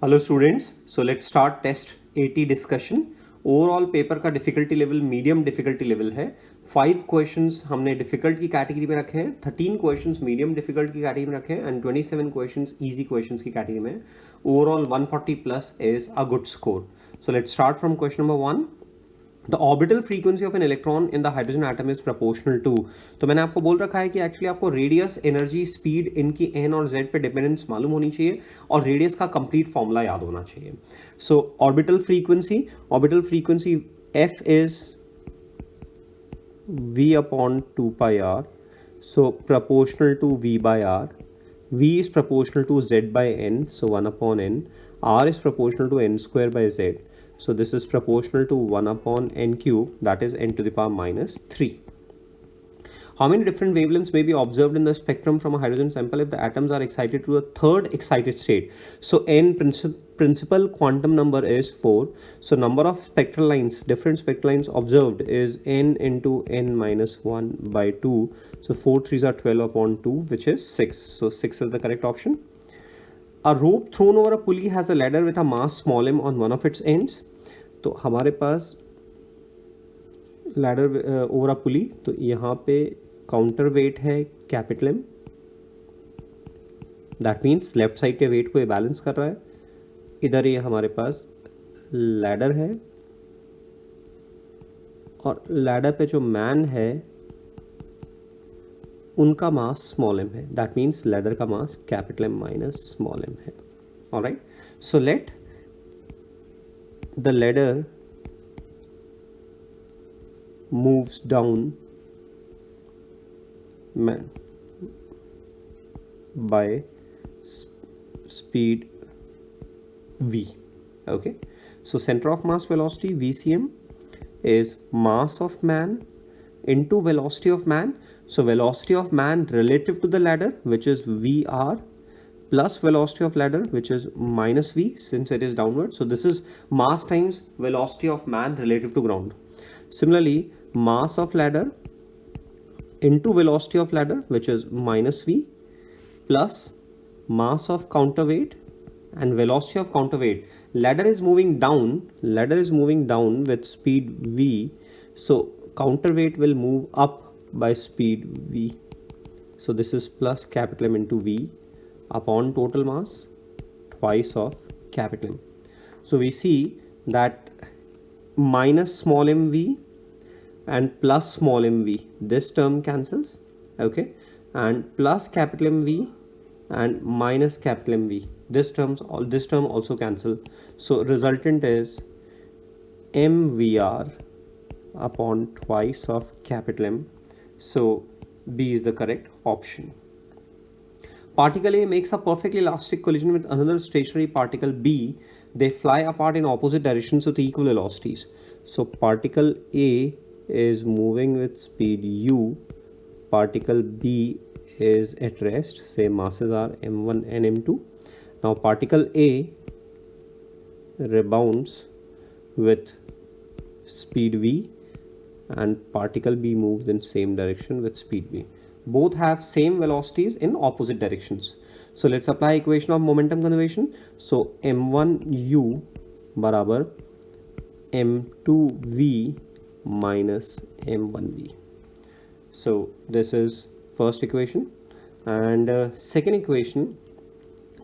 Hello students, so let's start test 80 discussion. Overall paper का difficulty level medium difficulty level है। 5 questions हमने difficult की category में रखे हैं, 13 क्वेश्चंस मीडियम डिफिकल्ट की कैटेगरी में रखे हैं एंड 27 क्वेश्चंस इजी क्वेश्चंस की कैटेगरी में। Overall 140 plus is a good score. So let's start from question number 1। The orbital frequency of an electron in the hydrogen atom is proportional to. तो मैंने आपको बोल रखा है कि एक्चुअली आपको रेडियस, एनर्जी, स्पीड इनकी एन और जेड पे डिपेंडेंस मालूम होनी चाहिए और रेडियस का कंप्लीट फॉर्मूला याद होना चाहिए। So orbital frequency f is v upon 2 pi r, so proportional to v by r. V is proportional to z by n, so 1 upon n. R is proportional to n square by z, so this is proportional to 1 upon n cube, that is n to the power minus 3. How many different wavelengths may be observed in the spectrum from a hydrogen sample if the atoms are excited to a third excited state? So n principal quantum number is 4. So number of spectral lines, different spectral lines observed is n into n minus 1 by 2. So 4 3s are 12 upon 2, which is 6. So 6 is the correct option. A rope thrown over a pulley has a ladder with a mass small m on one of its ends. तो हमारे पास ladder over a पुली, तो यहाँ पे counter weight है capital M, that means left side के weight को ये balance कर रहा है। इधर ये हमारे पास लैडर है और लैडर पे जो मैन है उनका मास स्मॉल एम है, दैट मीन्स लैडर का mass capital m minus small m है। Alright, so let the ladder moves down by speed v. Okay, so center of mass velocity vcm is mass of man into velocity of man. So velocity of man relative to the ladder, which is vr, plus velocity of ladder, which is minus v, since it is downward. So this is mass times velocity of man relative to ground. Similarly, mass of ladder into velocity of ladder, which is minus v, plus mass of counterweight and velocity of counterweight. Ladder is moving down with speed v, so counterweight will move up by speed v. So this is plus capital M into v upon total mass twice of capital M. So we see that minus small mv and plus small mv, this term cancels, okay, and plus capital mv and minus capital mv, this term also cancel. So resultant is mvr upon twice of capital M. So B is the correct option. Particle A makes a perfectly elastic collision with another stationary particle B. They fly apart in opposite directions with equal velocities. So particle A is moving with speed u, particle B is at rest, say masses are m1 and m2. Now particle A rebounds with speed v and particle B moves in same direction with speed v. Both have same velocities in opposite directions. So let's apply equation of momentum conservation. So m1u बराबर m2v minus m1v. So this is first equation, and second equation,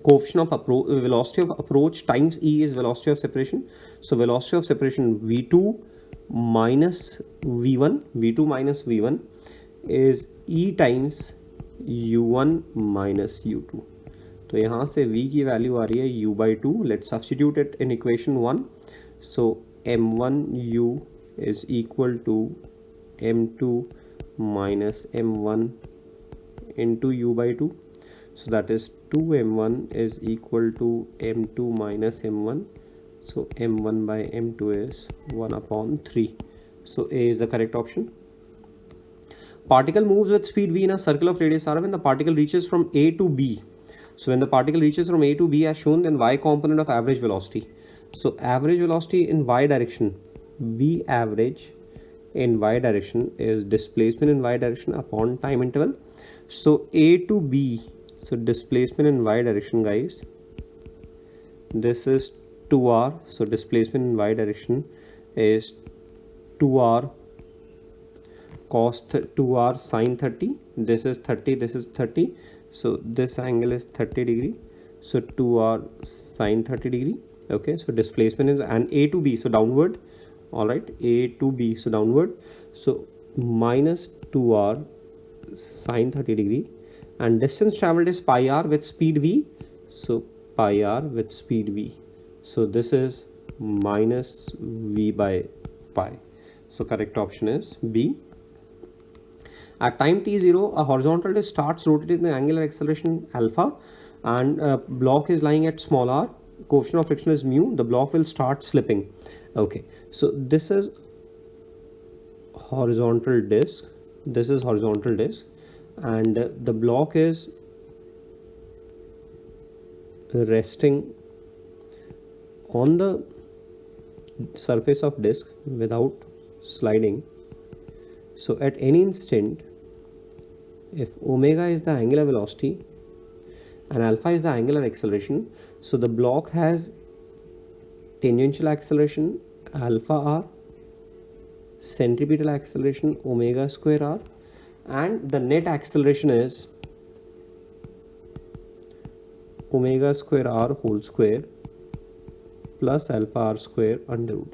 coefficient of velocity of approach times e is velocity of separation. So velocity of separation v2 minus v1 is e times u1 minus u2. तो यहाँ से v की value आ रही है u by 2. Let's substitute it in equation 1. So m1u is equal to m2 minus m1 into u by 2. So that is 2m1 is equal to m2 minus m1. So m1 by m2 is 1 upon 3. So A is the correct option. Particle moves with speed v in a circle of radius r when the particle reaches from A to B. So when the particle reaches from A to B as shown, then y component of average velocity. So average velocity in y direction, v average in y direction is displacement in y direction upon time interval. So A to B, so displacement in y direction, guys, this is 2r, so displacement in y direction is 2r cos 2r sine 30. This is 30, this is 30, so this angle is 30 degree, so 2r sine 30 degree. Okay, so displacement is, and a to b, so downward. All right, a to b, so downward, so minus 2r sine 30 degree, and distance traveled is pi r with speed v, so pi r with speed v, so this is minus v by pi. So correct option is B. At time t0, a horizontal disc starts rotating the angular acceleration alpha, and a block is lying at small r. Coefficient of friction is mu. The block will start slipping. Okay, so this is horizontal disc. This is horizontal disc, and the block is resting on the surface of disc without sliding. So at any instant, if omega is the angular velocity and alpha is the angular acceleration, so the block has tangential acceleration alpha r, centripetal acceleration omega square r, and the net acceleration is omega square r whole square plus alpha r square under root.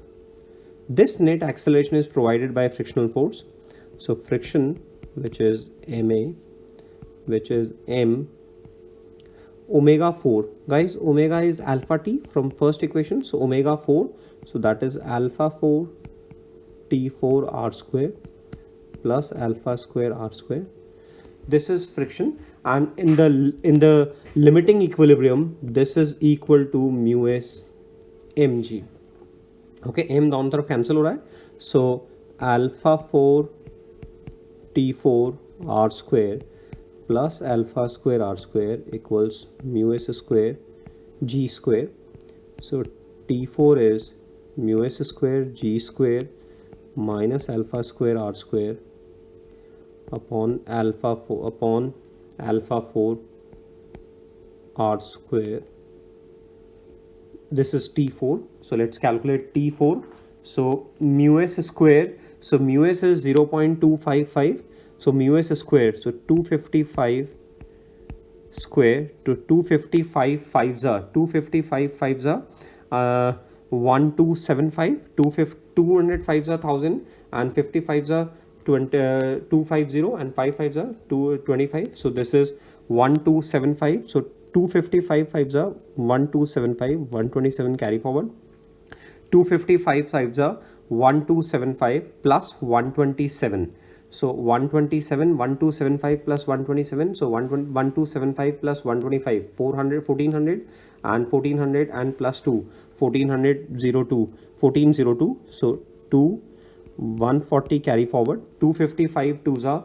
This net acceleration is provided by frictional force. So friction, which is ma, which is m omega 4. Guys, omega is alpha t from first equation, so omega 4, so that is alpha 4 t4 r square plus alpha square r square. This is friction, and in the limiting equilibrium, this is equal to mu s mg. Okay, m दोनों तरफ cancel हो रहा है, so alpha 4 t4 r square plus alpha square r square equals mu s square g square. So t4 is mu s square g square minus alpha square r square upon alpha 4 r square. This is t4, so let's calculate t4. So mu s square, so mu s is 0.255, so mu s square, so 255 square to 255 5s are 255 5s are 1275, 205s are 1000, and 55s are 250, and 55s are 225. So this is 1275. So 255 5s are 1275, 127 carry forward. 255 5s are 1275 plus 127. So 127, 1275 plus 127. So 1275 plus 125, 400, 1400, and 1400 and plus 2, 1400, 02, 1402. So 2, 140 carry forward. 255 2s are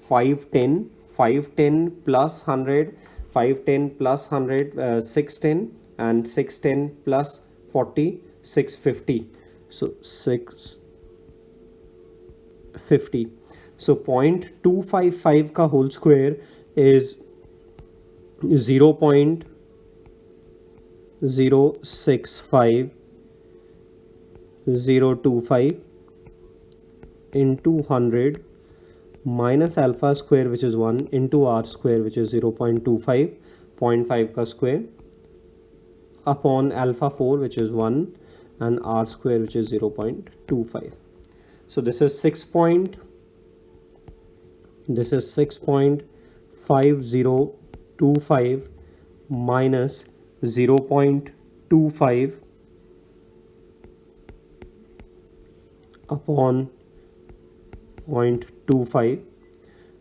510, 510 plus 100, 510 plus 100, 610, and 610 plus 40, 650. So 650. So 0.255 का whole square is 0.065025 into 100 minus alpha square, which is 1, into r square, which is 0.25, 0.5 का square, upon alpha 4, which is 1, and r square, which is 0.25. So this is 6.5025 minus 0.25 upon 0.25.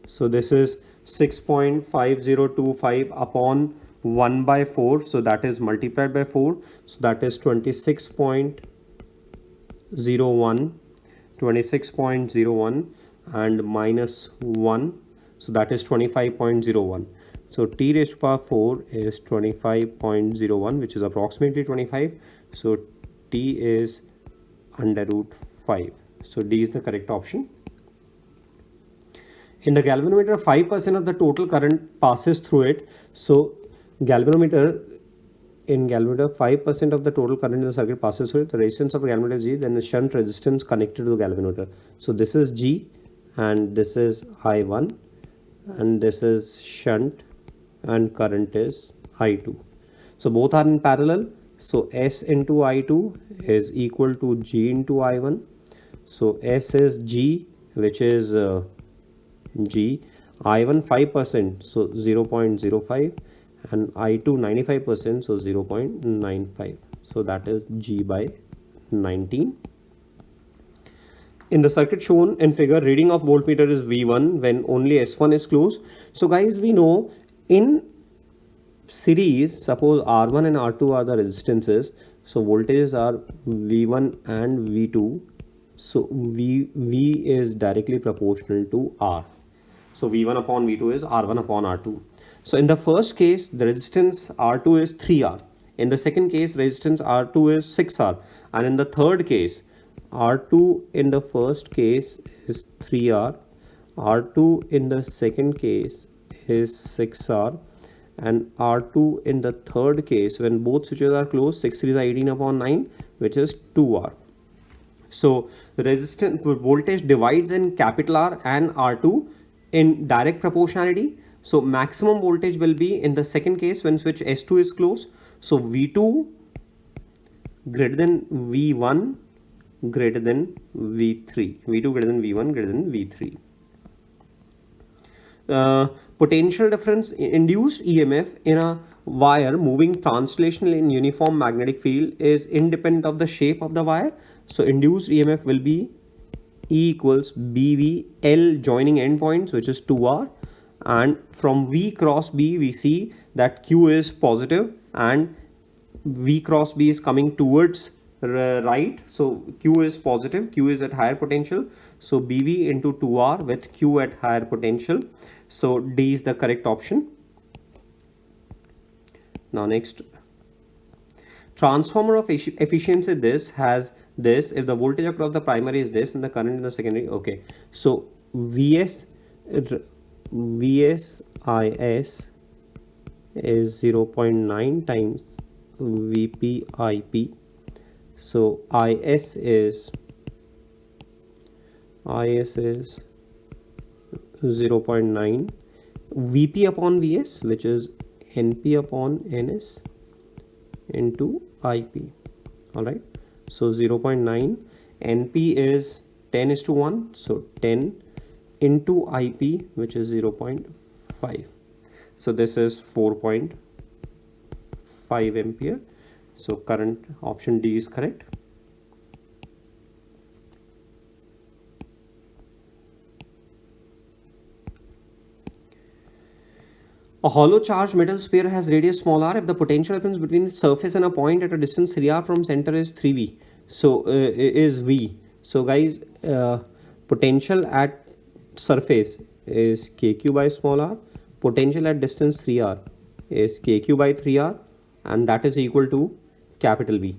So this is 6.5025 upon 1 by 4, so that is multiplied by 4, so that is 26.01, and minus 1, so that is 25.01. So t raised to power 4 is 25.01, which is approximately 25. So t is under root 5. So D is the correct option. In the galvanometer, 5% of the total current passes through it. So galvanometer, in galvanometer 5% of the total current in the circuit passes through it. The resistance of the galvanometer is G, then the shunt resistance connected to the galvanometer. So this is G and this is I1 and this is shunt and current is I2. So both are in parallel. So S into I2 is equal to G into I1. So S is G, which is G, I1 5%, so 0.05, and I2 95%, so 0.95. So that is G by 19. In the circuit shown in figure, reading of voltmeter is V1 when only S1 is closed. So guys, we know in series, suppose R1 and R2 are the resistances, so voltages are V1 and V2. So V is directly proportional to R. So V1 upon V2 is R1 upon R2. So in the first case, the resistance R2 is 3R. In the second case, resistance R2 is 6R. And in the third case, R2 in the first case is 3R. R2 in the second case is 6R. And R2 in the third case, when both switches are closed, 6 3 is 18 upon 9, which is 2R. So resistance voltage divides in capital R and R2 in direct proportionality. So maximum voltage will be in the second case when switch S2 is closed. So V2 greater than V1 greater than V3. V2 greater than V1 greater than V3. Potential difference induced EMF in a wire moving translationally in uniform magnetic field is independent of the shape of the wire. So induced EMF will be E equals BV L joining endpoints, which is 2R, and from V cross B we see that Q is positive and V cross B is coming towards right, so Q is positive, Q is at higher potential, so BV into 2R with Q at higher potential. So D is the correct option. Now next, transformer of efficiency this has this if the voltage across the primary is this and the current in the secondary. Okay, so VS IS is 0.9 times VP IP. So IS is 0.9 VP upon VS, which is NP upon NS into IP. All right, so 0.9 NP is 10:1, so 10 into IP, which is 0.5. So this is 4.5 ampere. So current option D is correct. A hollow charged metal sphere has radius small r if the potential difference between its surface and a point at a distance 3r from center is 3v. So is v. So guys, potential at surface is kq by small r. Potential at distance 3r is kq by 3r, and that is equal to capital V.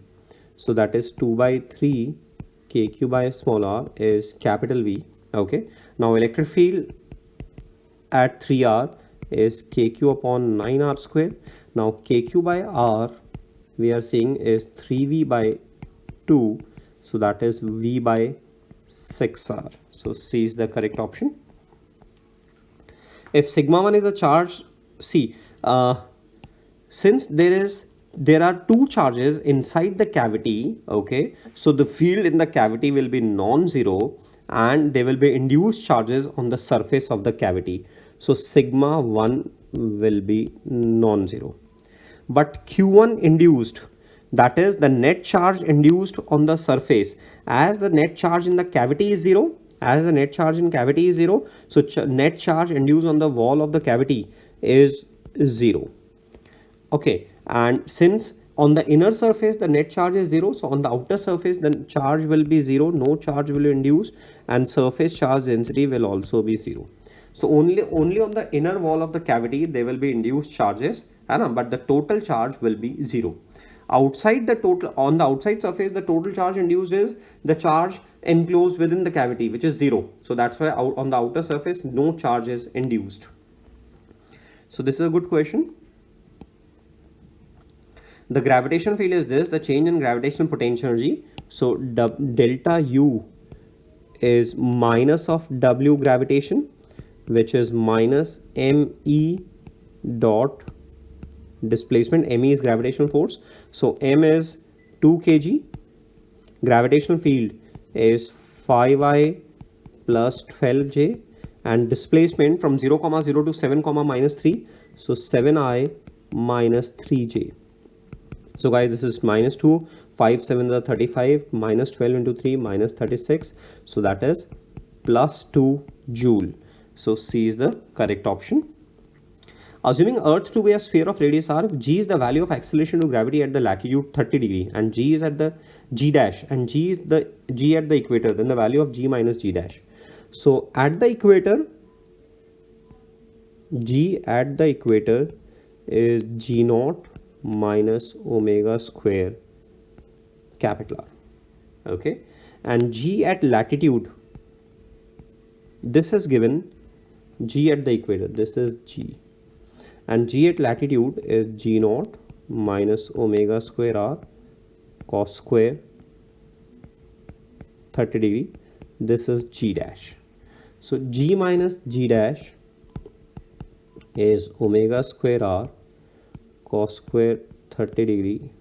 So that is 2 by 3 kq by small r is capital V. Okay. Now electric field at 3r is kq upon 9r square. Now kq by r we are seeing is 3v by 2, so that is v by 6r. So C is the correct option. If sigma 1 is a charge, see, since there are two charges inside the cavity, okay, so the field in the cavity will be non-zero and there will be induced charges on the surface of the cavity. So sigma 1 will be non-zero. But Q1 induced, that is the net charge induced on the surface, as the net charge in the cavity is zero, so net charge induced on the wall of the cavity is 0. Okay, and since on the inner surface the net charge is 0, so on the outer surface the charge will be 0, no charge will be induced, and surface charge density will also be 0. So only on the inner wall of the cavity there will be induced charges, but the total charge will be 0. Outside the total, on the outside surface, the total charge induced is the charge enclosed within the cavity, which is 0. So that's why on the outer surface no charge is induced. So this is a good question. The gravitational field is this, the change in gravitational potential energy. So delta U is minus of W gravitation, which is minus ME dot displacement. ME is gravitational force. So M is 2 kg. Gravitational field is 5I plus 12J, and displacement from 0, 0 to 7, minus 3. So 7I minus 3J. So guys, this is minus 2, 5 7 are 35, minus 12 into 3, minus 36. So that is plus 2 joule. So C is the correct option. Assuming Earth to be a sphere of radius r, if g is the value of acceleration to gravity at the latitude 30 degree, and g is at the g dash, and g is the g at the equator, then the value of g minus g dash. So at the equator, g at the equator is g naught minus omega square capital R. Okay, and g at latitude, this is given g at the equator, this is g, and g at latitude is g naught minus omega square r cos square 30 degree, this is g dash. So g minus g dash is omega square r cos square 30 degree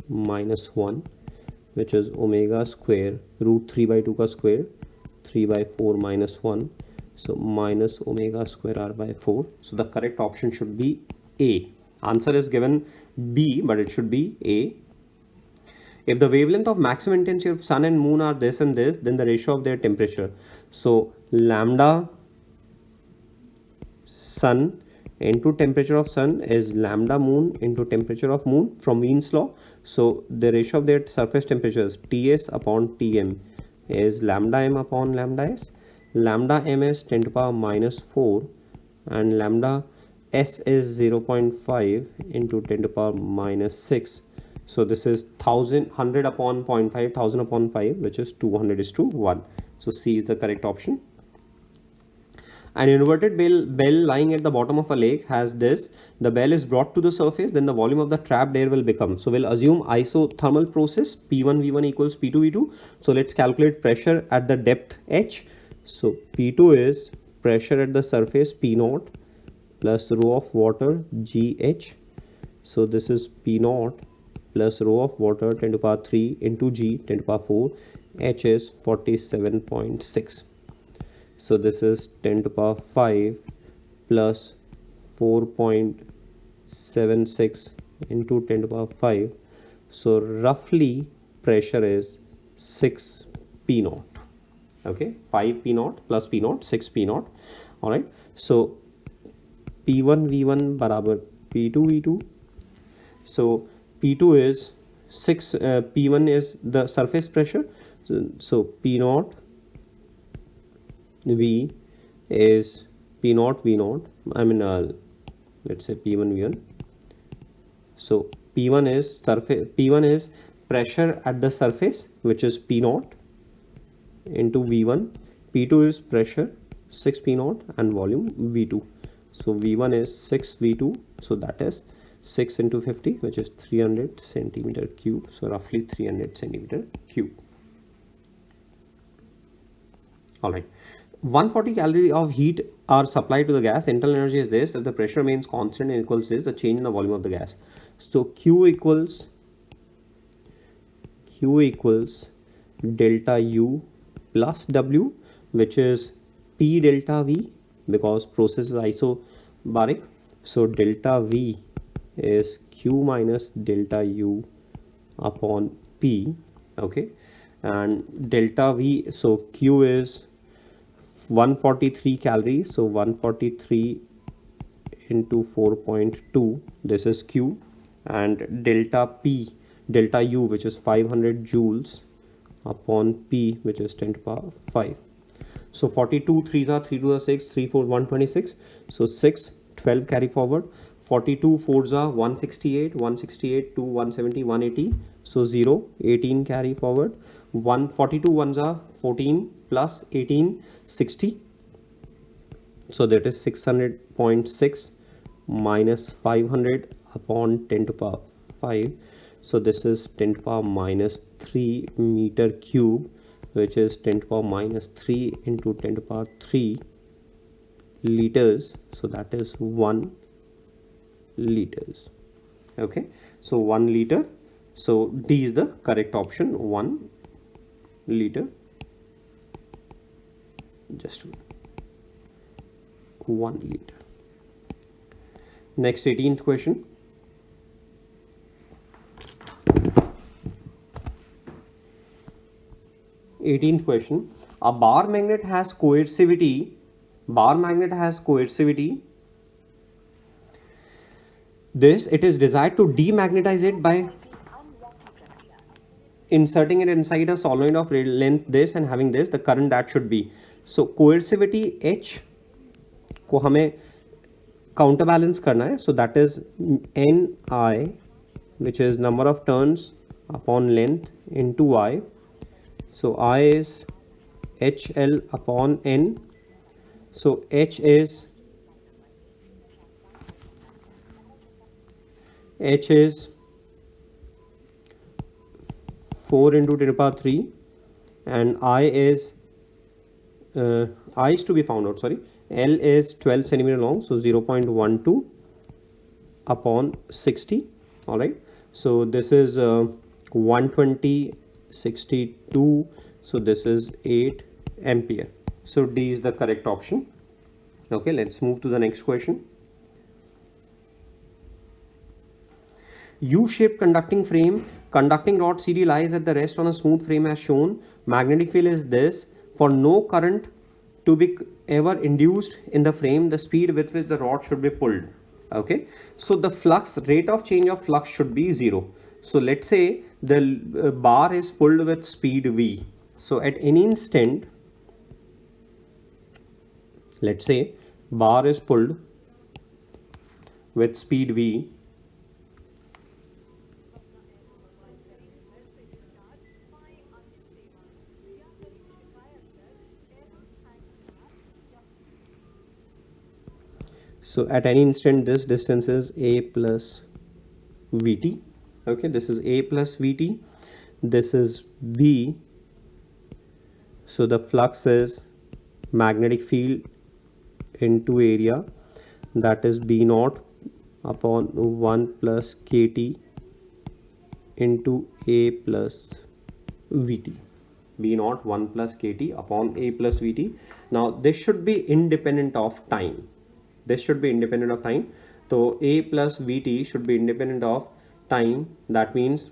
minus 1, which is omega square root 3 by 2 ka square, 3 by 4 minus 1. So minus omega square r by 4. So the correct option should be A. Answer is given B, but it should be A. If the wavelength of maximum intensity of sun and moon are this and this, then the ratio of their temperature. So lambda sun into temperature of sun is lambda moon into temperature of moon from Wien's law. So the ratio of their surface temperatures Ts upon Tm is lambda m upon lambda s. Lambda m is 10 to the power minus 4, and lambda s is 0.5 into 10 to the power minus 6. So this is 100 upon 0.5, 1000 upon 5, which is 200:1. So C is the correct option. An inverted bell lying at the bottom of a lake has this. The bell is brought to the surface, then the volume of the trapped air will become. So we'll assume isothermal process, P1 V1 equals P2 V2. So let's calculate pressure at the depth H. So P2 is pressure at the surface P0 plus rho of water GH. So this is P0 plus rho of water 10 to the power 3 into G 10 to the power 4. H is 47.6. So this is 10 to the power 5 plus 4.76 into 10 to the power 5. So roughly pressure is 6 P0. Okay, 5 P0 plus P0, 6 P0. All right. So P1 V1 barabar P2 V2. So P2 is 6. P1 is the surface pressure. So P0 V is P0 V0. I mean, let's say P1 V1. So P1 is surface. P1 is pressure at the surface, which is P0 into V1. P2 is pressure 6 P0 and volume V2. So V1 is 6 V2. So that is 6 into 50, which is 300 centimeter cube. So roughly 300 centimeter cube. All right. 140 calories of heat are supplied to the gas. Internal energy is this. If the pressure remains constant and equals this, the change in the volume of the gas. So Q equals delta U plus W, which is P delta V, because process is isobaric. So delta V is Q minus delta U upon P. Okay, and delta V, so Q is 143 calories. So 143 into 4.2, this is Q, and delta U, which is 500 joules upon P, which is 10 to the power 5. So 42 3s are 3 to the 6, 3 4 126. So 6 12 carry forward. 42 4s are 168, 168 2 170 180. So 0 18 carry forward. 142 ones are 14 plus 18 60. So that is 600.6 minus 500 upon 10 to the power 5. So this is 10 to the power minus 3 meter cube, which is 10 to the power minus 3 into 10 to the power 3 liters. So that is 1 liters. Okay, so 1 liter. So D is the correct option, 1 liter. Just 1 liter. Next, 18th question. A bar magnet has coercivity. It is desired to demagnetize it by inserting it inside a solenoid of length this and having this, the current that should be. So coercivity H को हमें counterbalance करना है. So that is Ni, which is number of turns upon length into I. So I is HL upon N. So H is 4 into 10 to the power 3, and I is to be found out, sorry. L is 12 centimeter long, so 0.12 upon 60. All right, so this is 120 62, so this is 8 ampere. So D is the correct option. Okay, let's move to the next question. U-shaped conducting frame, conducting rod CD lies at the rest on a smooth frame as shown. Magnetic field is this. For no current to be ever induced in the frame, the speed with which the rod should be pulled. Okay, so the flux, rate of change of flux should be 0. So let's say the bar is pulled with speed V. So at any instant, let's say bar is pulled with speed V. So at any instant, this distance is A plus Vt. Okay, this is A plus Vt. This is B. So the flux is magnetic field into area, that is B naught upon 1 plus KT into A plus Vt. B naught 1 plus KT upon A plus Vt. Now this should be independent of time. So A plus Vt should be independent of time. That means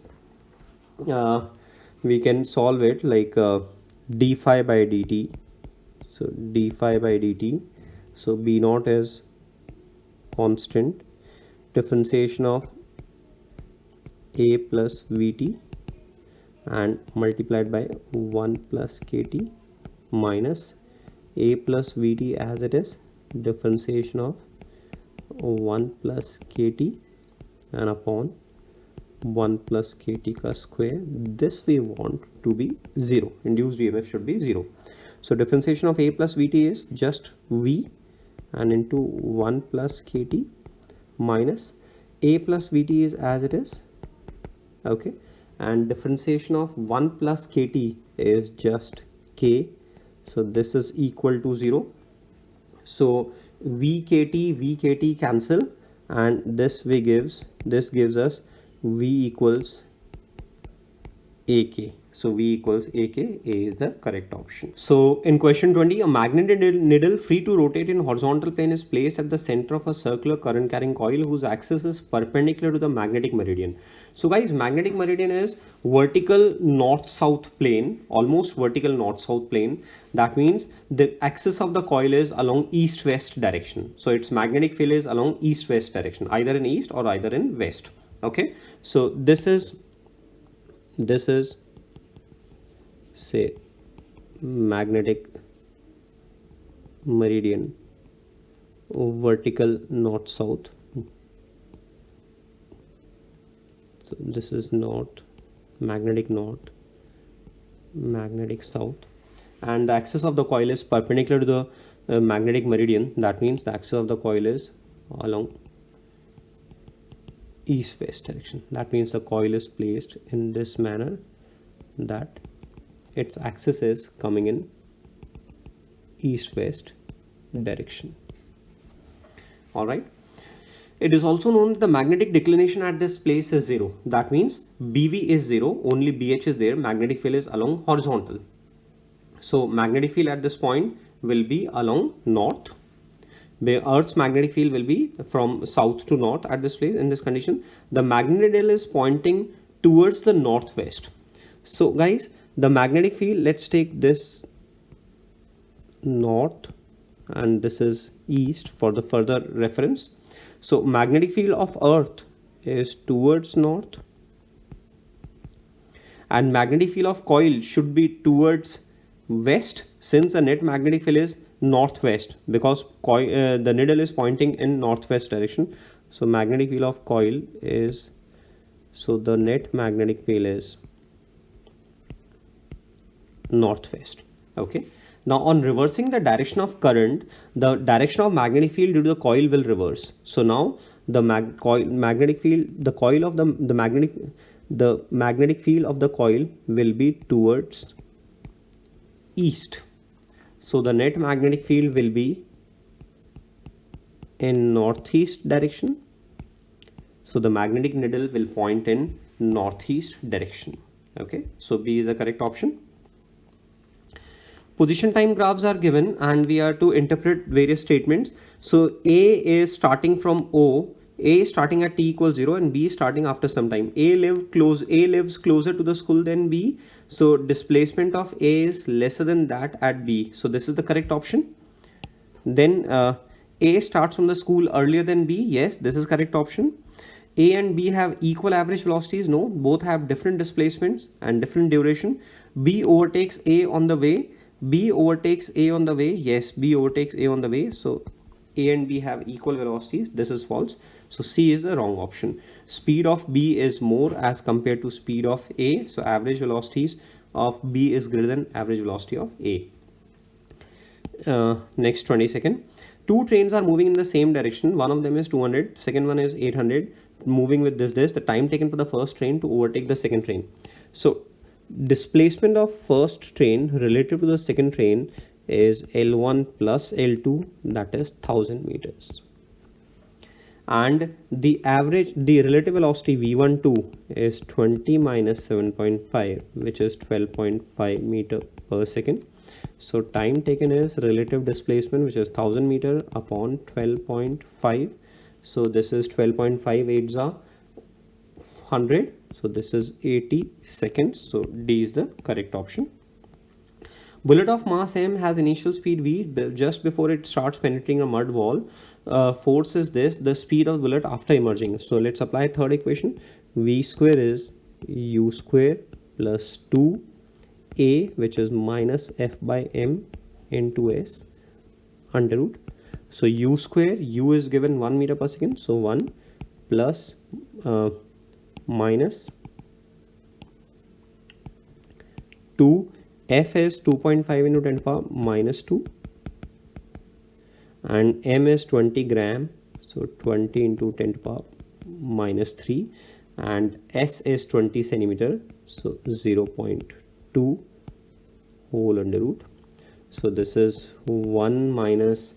we can solve it like d phi by dt. So d phi by dt. So B naught is constant. Differentiation of A plus Vt and multiplied by 1 plus KT minus A plus Vt as it is, differentiation of 1 plus KT and upon 1 plus KT ka square. This we want to be 0. Induced EMF should be 0. So differentiation of A plus Vt is just V and into 1 plus KT minus A plus Vt is as it is. Okay, and differentiation of 1 plus KT is just K. So this is equal to 0. So VKT cancel, and this gives us V equals AK. So V equals AK. A is the correct option. So in question 20, a magnetic needle free to rotate in horizontal plane is placed at the center of a circular current carrying coil whose axis is perpendicular to the magnetic meridian. So guys, magnetic meridian is vertical north-south plane, almost vertical north-south plane. That means the axis of the coil is along east-west direction. So its magnetic field is along east-west direction, either in east or either in west. Okay, so this is say magnetic meridian, vertical north south. So this is north, magnetic south, and the axis of the coil is perpendicular to the magnetic meridian. That means the axis of the coil is along east-west direction. That means the coil is placed in this manner that its axis is coming in east-west direction. All right. It is also known that the magnetic declination at this place is 0. That means BV is 0, only BH is there, magnetic field is along horizontal. So magnetic field at this point will be along north. The Earth's magnetic field will be from south to north at this place. In this condition, the magnetic needle is pointing towards the northwest. So guys, the magnetic field, let's take this north and this is east for the further reference. So magnetic field of Earth is towards north and magnetic field of coil should be towards west, since the net magnetic field is northwest, because the needle is pointing in northwest direction. So magnetic field of coil is, so the net magnetic field is northwest. Okay. Now on reversing the direction of current, the direction of magnetic field due to the coil will reverse. So now the magnetic field, the coil of the magnetic field of the coil will be towards east. So the net magnetic field will be in northeast direction. So the magnetic needle will point in northeast direction. Okay. So B is the correct option. Position time graphs are given and we are to interpret various statements. So A is starting from O, A is starting at t equals 0 and B is starting after some time. A lives closer to the school than B. So displacement of A is lesser than that at B. So this is the correct option. Then A starts from the school earlier than B. Yes, this is correct option. A and B have equal average velocities. No, both have different displacements and different duration. B overtakes A on the way. B overtakes A on the way. Yes, B overtakes A on the way. So A and B have equal velocities. This is false. So C is the wrong option. Speed of B is more as compared to speed of A. So average velocities of B is greater than average velocity of A. Next 20-second. Two trains are moving in the same direction. One of them is 200. Second one is 800. Moving with this. The time taken for the first train to overtake the second train. So displacement of first train relative to the second train is L1 plus L2, that is 1000 meters. And the relative velocity V12 is 20 minus 7.5, which is 12.5 meter per second. So time taken is relative displacement, which is 1000 meter upon 12.5. So this is 12.5 8s are 100. So this is 80 seconds. So D is the correct option. Bullet of mass m has initial speed v just before it starts penetrating a mud wall. Force is this, the speed of bullet after emerging. So let's apply third equation. V square is u square plus 2a, which is minus f by m into s under root. So u square, u is given 1 meter per second. So 1 plus minus 2, f is 2.5 into 10 power minus 2 and m is 20 gram, so 20 into 10 power minus 3, and s is 20 centimeter, so 0.2 whole under root. So this is 1 minus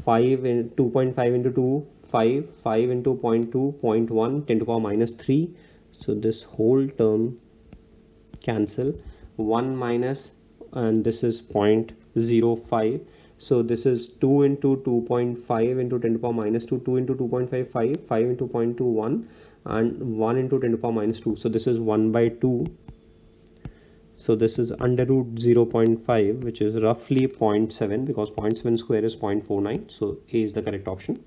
5 in 2.5 into 2, 5 into 0.2, 0.1, 10 to the power minus 3. So this whole term cancel. 1 minus, and this is 0.05. So this is 2 into 2.5 into 10 to the power minus 2, 2 into 2.5, 5 into 0.2, 1, and 1 into 10 to the power minus 2. So this is 1 by 2. So this is under root 0.5, which is roughly 0.7, because 0.7 square is 0.49. So A is the correct option.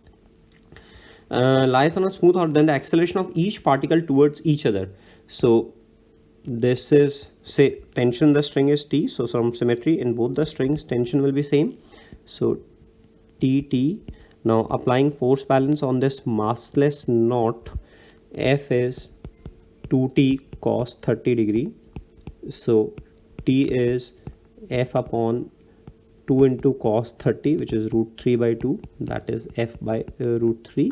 Lies on a smooth earth, then the acceleration of each particle towards each other. So this is, say, tension in the string is T. So some symmetry in both the strings, tension will be same. So TT. Now applying force balance on this massless knot, F is 2T cos 30 degree. So T is F upon 2 into cos 30, which is root 3 by 2, that is F by root 3.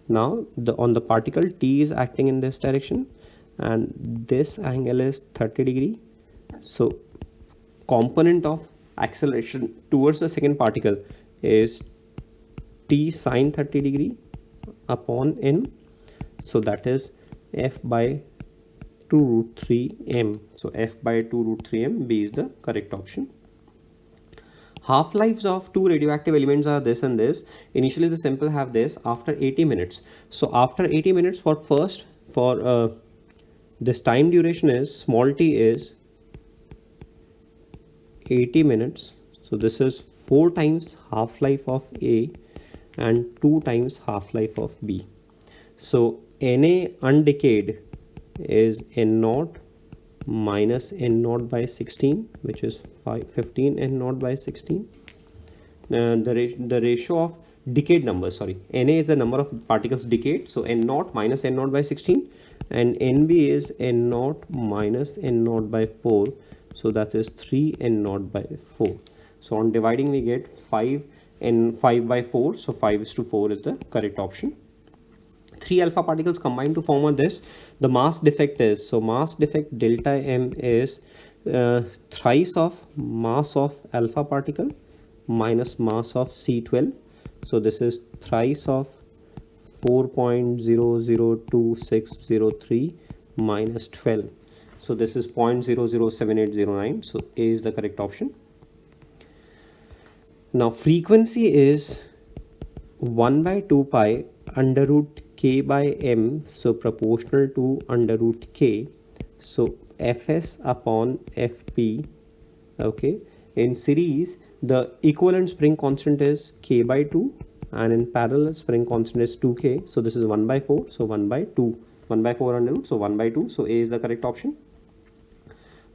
Now on the particle T is acting in this direction and this angle is 30 degree. So component of acceleration towards the second particle is T sine 30 degree upon n. So that is F by 2 root 3 m. So F by 2 root 3 m, B is the correct option. Half-lives of two radioactive elements are this and this. Initially the sample have this after 80 minutes. So after 80 minutes for this time duration is small t is 80 minutes. So this is 4 times half-life of A and 2 times half-life of B. So Na undecayed is N0 minus N0 by 16, which is 15 N0 by 16. The ratio of decayed numbers, sorry, Na is the number of particles decayed, so N0 minus N0 by 16, and Nb is N0 minus N0 by 4, so that is 3 N0 by 4. So on dividing we get 5 by 4, so 5:4 is the correct option. 3 alpha particles combine to form this. The mass defect is, so mass defect delta m is thrice of mass of alpha particle minus mass of C12. So this is thrice of 4.002603 minus 12. So this is 0.007809. So A is the correct option. Now frequency is 1 by 2 pi under root k by m, so proportional to under root k. So Fs upon Fp. Okay, in series the equivalent spring constant is k by 2 and in parallel spring constant is 2k. So this is 1 by 4, so 1 by 2, 1 by 4 under root, so 1 by 2. So A is the correct option.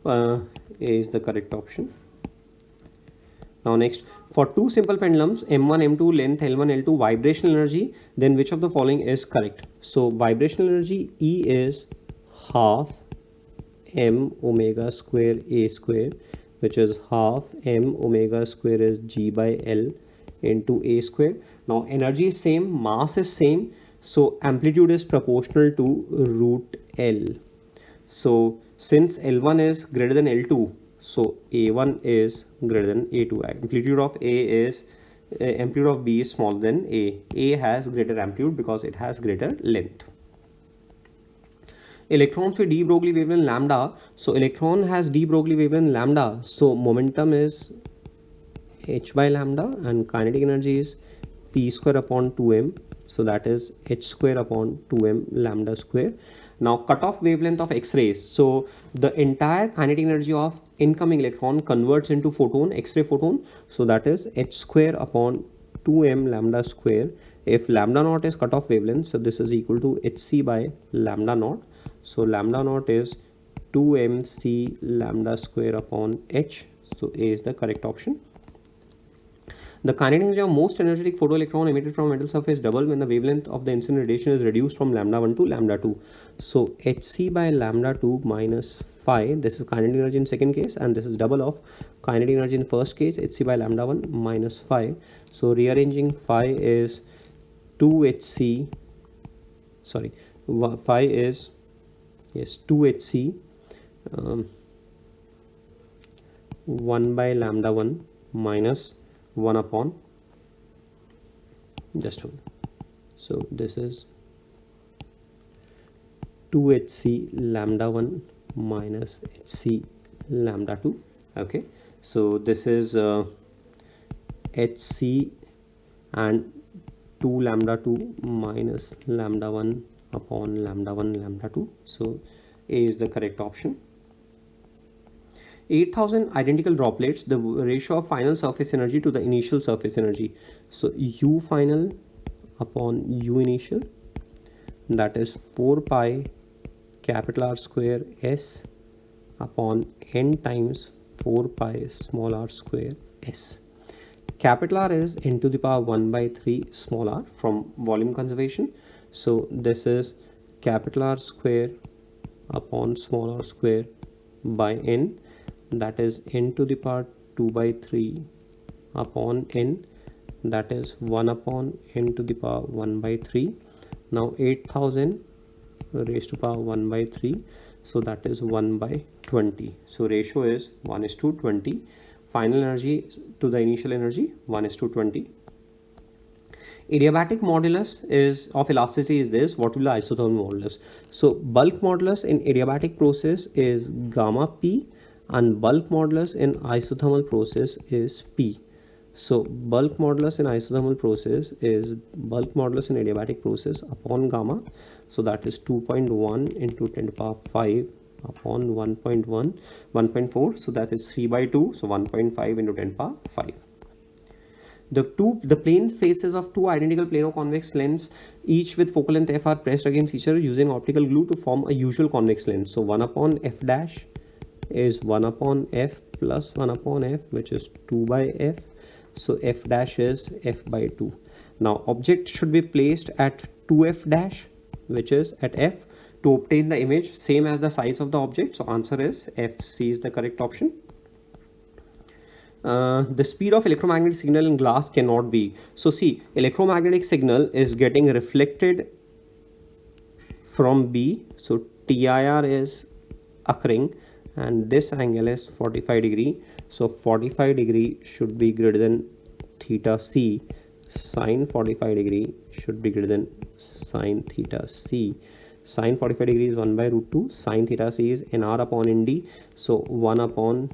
A is the correct option. Now next, for two simple pendulums M1 M2 length L1 L2 vibrational energy, then which of the following is correct? So vibrational energy E is half m omega square A square, which is half m omega square is G by L into A square. Now energy is same, mass is same, so amplitude is proportional to root L. So since L1 is greater than L2, so A1 is greater than A2. Amplitude of amplitude of B is smaller than A. A has greater amplitude because it has greater length. Electrons with de Broglie wavelength lambda. So electron has de Broglie wavelength lambda. So momentum is h by lambda and kinetic energy is p square upon 2m. So that is h square upon 2m lambda square. Now cutoff wavelength of X-rays. So the entire kinetic energy of incoming electron converts into photon, X-ray photon. So that is h square upon 2m lambda square. If lambda naught is cutoff wavelength, so this is equal to hc by lambda naught. So lambda naught is 2mc lambda square upon h. So A is the correct option. The kinetic energy of most energetic photoelectron emitted from a metal surface double when the wavelength of the incident radiation is reduced from lambda 1 to lambda 2. So hc by lambda 2 minus phi, this is kinetic energy in second case, and this is double of kinetic energy in first case, hc by lambda 1 minus phi. So rearranging phi is 2hc, sorry, phi is, yes, 2hc 1 by lambda 1 minus 1 upon, just a minute. So this is 2hc lambda 1 minus hc lambda 2. Okay, so this is hc and 2 lambda 2 minus lambda 1 upon lambda 1 lambda 2. So A is the correct option. 8,000 identical droplets, the ratio of final surface energy to the initial surface energy. So U final upon U initial, that is 4 pi capital R square S upon n times 4 pi small r square S. Capital R is n to the power 1 by 3 small r from volume conservation. So this is capital R square upon small r square by n, that is n to the power 2 by 3 upon n, that is 1 upon n to the power 1 by 3. Now 8000 raised to power 1 by 3, so that is 1 by 20. So ratio is 1:20. Final energy to the initial energy 1:20. Adiabatic modulus is of elasticity is this. What will the isothermal modulus? So bulk modulus in adiabatic process is gamma p, and bulk modulus in isothermal process is p. So bulk modulus in isothermal process is bulk modulus in adiabatic process upon gamma. So that is 2.1 into 10 to the power 5 upon 1.1, 1.4. So that is 3 by 2. So 1.5 into 10 to the power 5. The plane faces of two identical plano-convex lens, each with focal length f, are pressed against each other using optical glue to form a usual convex lens. So 1 upon f dash is 1 upon f plus 1 upon f, which is 2 by f. So f dash is f by 2. Now object should be placed at 2f dash, which is at f, to obtain the image same as the size of the object. So answer is FC is the correct option. The speed of electromagnetic signal in glass cannot be. So see, electromagnetic signal is getting reflected from B. So TIR is occurring and this angle is 45 degree. So 45 degree should be greater than theta C. Sine 45 degree should be greater than sine theta C. Sine 45 degree is 1 by root 2. Sine theta C is NR upon ND. So 1 upon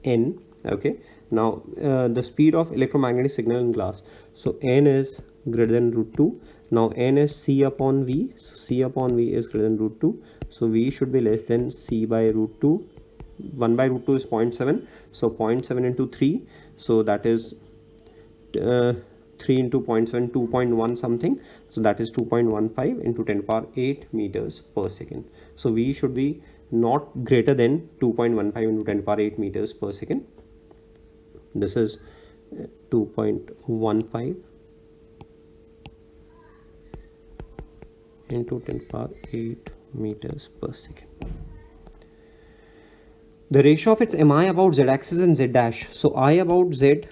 N. Okay, now the speed of electromagnetic signal in glass. So N is greater than root 2. Now N is C upon V. So C upon V is greater than root 2. So V should be less than C by root 2. 1 by root 2 is 0.7. So 0.7 into 3. So that is 3 into 0.7, 2.1 something. So that is 2.15 into 10 to the power 8 meters per second. So V should be not greater than 2.15 into 10 to the power 8 meters per second. This is 2.15 into 10 to the power 8 meters per second. The ratio of its mi about z axis and z dash. So I about z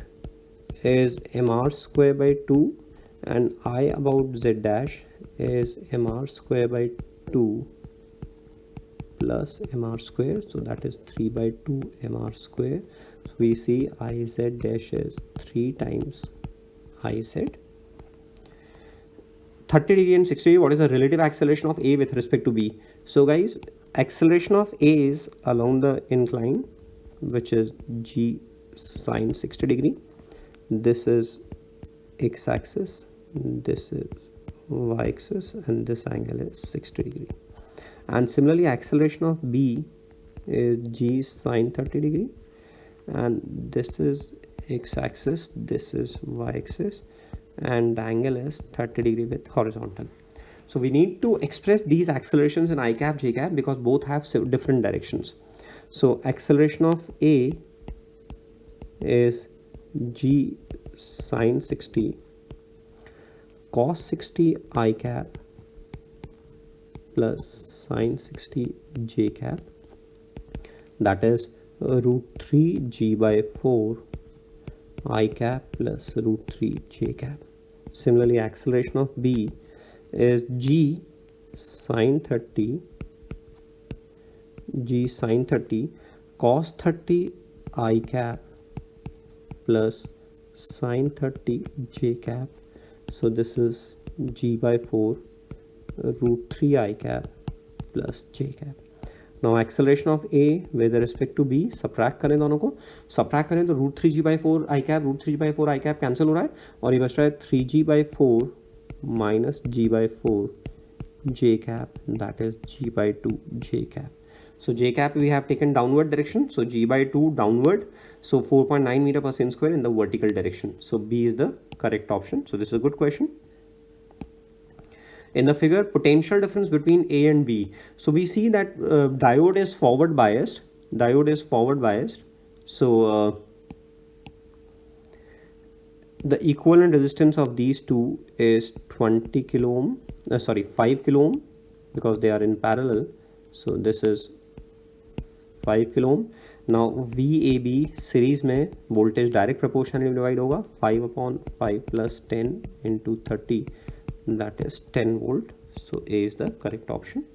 is mr square by 2 and I about z dash is mr square by 2 plus mr square. So that is 3 by 2 mr square. So we see Iz dash is 3 times Iz. 30 degree and 60 degree, what is the relative acceleration of A with respect to B? So guys, acceleration of A is along the incline, which is G sine 60 degree. This is x-axis, this is y-axis, and this angle is 60 degree. And similarly, acceleration of B is G sine 30 degree. And this is x-axis, this is y-axis, and the angle is 30 degree with horizontal. So we need to express these accelerations in I cap, j cap, because both have different directions. So acceleration of A is G sine 60 cos 60 I cap plus sine 60 j cap, that is root 3 G by 4 I cap plus root 3 j cap. Similarly, acceleration of B is G sine 30 cos 30 I cap plus sine 30 j cap. So this is G by 4 root 3 I cap plus j cap. Now acceleration of A with respect to B, subtract करें दोनों को, subtract करें तो root 3G by 4 I cap, रूट 3G by 4 I cap cancel हो रहा है और ये बच रहा है 3G by 4 minus G by 4 J cap, that is G by 2 J cap. So J cap we have taken downward direction, so G by 2 downward, so 4.9 meter per second square in the vertical direction. So B is the correct option. So this is a good question. In the figure, potential difference between A and B. So we see that diode is forward biased. So the equivalent resistance of these two is 20 kilo ohm, 5 kilo ohm, because they are in parallel. So this is 5 kilo ohm. Now VAB series में voltage direct proportionally divide होगा 5 upon 5 plus 10 into 30 that is 10 volt. So A is the correct option.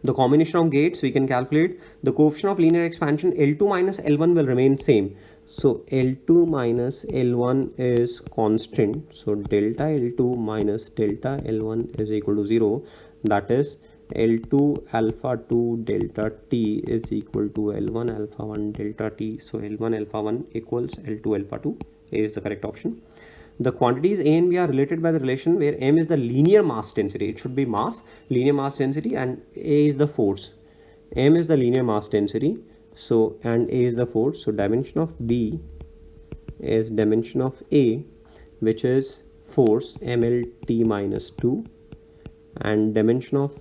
The combination of gates we can calculate. The coefficient of linear expansion L2 minus L1 will remain same. So L2 minus L1 is constant. So delta L2 minus delta L1 is equal to 0. That is L2 alpha 2 delta T is equal to L1 alpha 1 delta T. So L1 alpha 1 equals L2 alpha 2. A is the correct option. The quantities A and B are related by the relation where M is the linear mass density. It should be mass, linear mass density, and A is the force. M is the linear mass density, so, and A is the force. So dimension of B is dimension of A, which is force mLT minus 2, and dimension of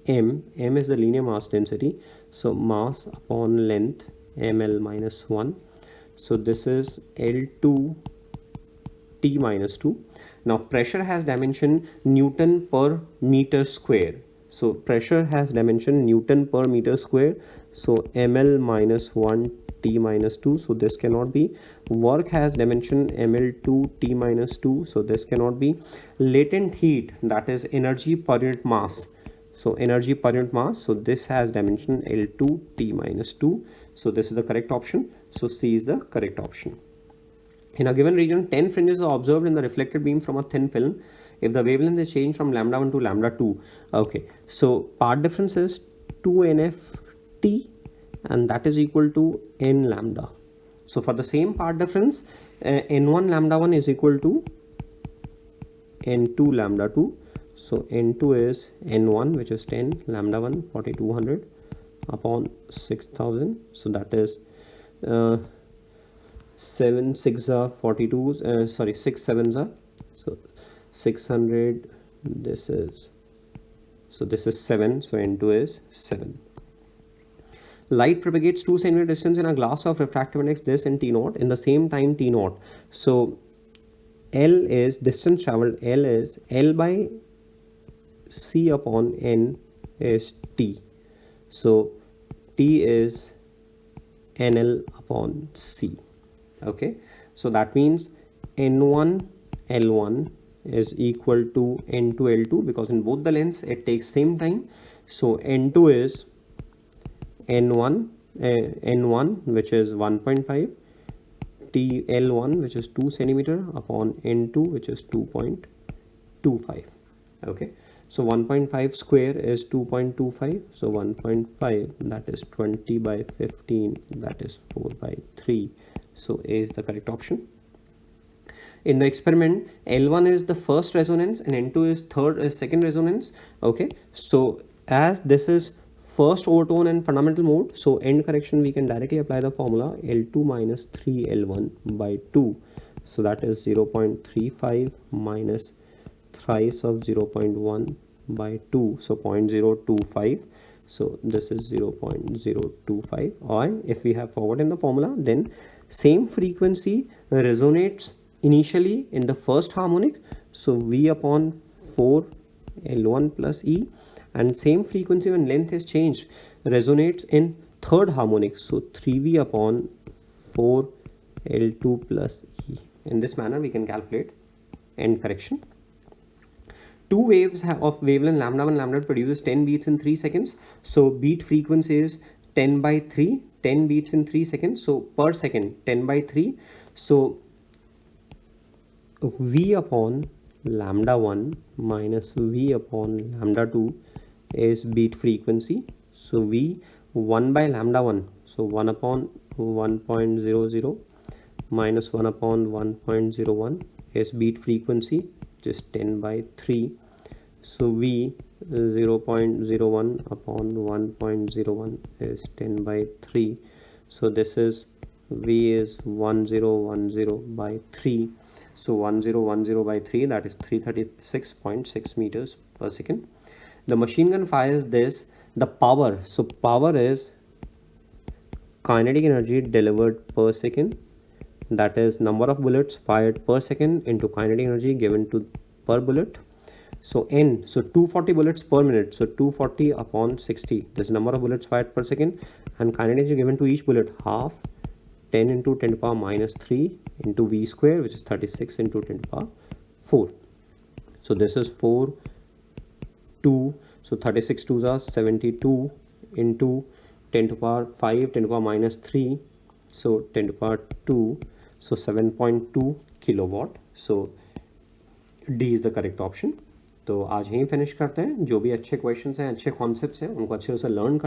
M is the linear mass density, so mass upon length ml minus 1. So this is L2 T minus 2. Now pressure has dimension Newton per meter square. So pressure has dimension Newton per meter square. So ml minus 1 T minus 2. So this cannot be. Work has dimension ml2 T minus 2. So this cannot be. Latent heat, that is energy per unit mass. So energy per unit mass. So this has dimension L2 T minus 2. So this is the correct option. So C is the correct option. In a given region, 10 fringes are observed in the reflected beam from a thin film if the wavelength is changed from lambda 1 to lambda 2. Okay, so part difference is 2nft and that is equal to n lambda. So for the same part difference, n1 lambda 1 is equal to n2 lambda 2. So n2 is n1, which is 10, lambda 1 4200 upon 6000. So that is 7 6 are 42, sorry 6 7s are, so 600. This is 7, so n2 is 7. Light propagates 2 cm distance in a glass of refractive index this and t0 in the same time t0. So L is distance traveled. L is L by C upon N is T. So T is NL upon C. Okay, so that means N1 L1 is equal to N2 L2 because in both the lengths it takes same time. So N2 is N1 which is 1.5 T L1 which is 2 centimeter upon N2 which is 2.25. Okay, so 1.5 square is 2.25. So 1.5, that is 20 by 15, that is 4 by 3. So A is the correct option. In the experiment, L1 is the first resonance and N2 is second resonance. Okay, so as this is first overtone and fundamental mode, so end correction we can directly apply the formula L2 minus 3L1 by 2. So that is 0.35 minus thrice of 0.1 by 2, so 0.025. So this is 0.025. or if we have forward in the formula, then same frequency resonates initially in the first harmonic, so V upon 4 L1 plus E, and same frequency when length is changed resonates in third harmonic, so 3V upon 4 L2 plus E. In this manner we can calculate end correction. Two waves of wavelength lambda 1 lambda 2 produces 10 beats in 3 seconds. So beat frequency is 10 by 3, 10 beats in 3 seconds. So per second 10 by 3. So V upon lambda 1 minus V upon lambda 2 is beat frequency. So V 1 by lambda 1. So 1 upon 1.00 minus 1 upon 1.01 is beat frequency, just 10 by 3. So V 0.01 upon 1.01 is 10 by 3. So this is V is 1010 by 3. So 1010 by 3, that is 336.6 meters per second. The machine gun fires this. The power, so power is kinetic energy delivered per second, that is number of bullets fired per second into kinetic energy given to per bullet. So N, so 240 bullets per minute, so 240 upon 60, this number of bullets fired per second, and kinetic energy given to each bullet half 10 into 10 to the power minus 3 into V square, which is 36 into 10 to the power 4. So this is 4, 2. So 36 2s are 72 into 10 to power 5, 10 to the power minus 3. So 10 to power 2. So 7.2 kilowatt. So D is the correct option. तो आज यहीं finish करते हैं. जो भी अच्छे questions हैं, अच्छे कॉन्सेप्ट्स हैं, उनको अच्छे से लर्न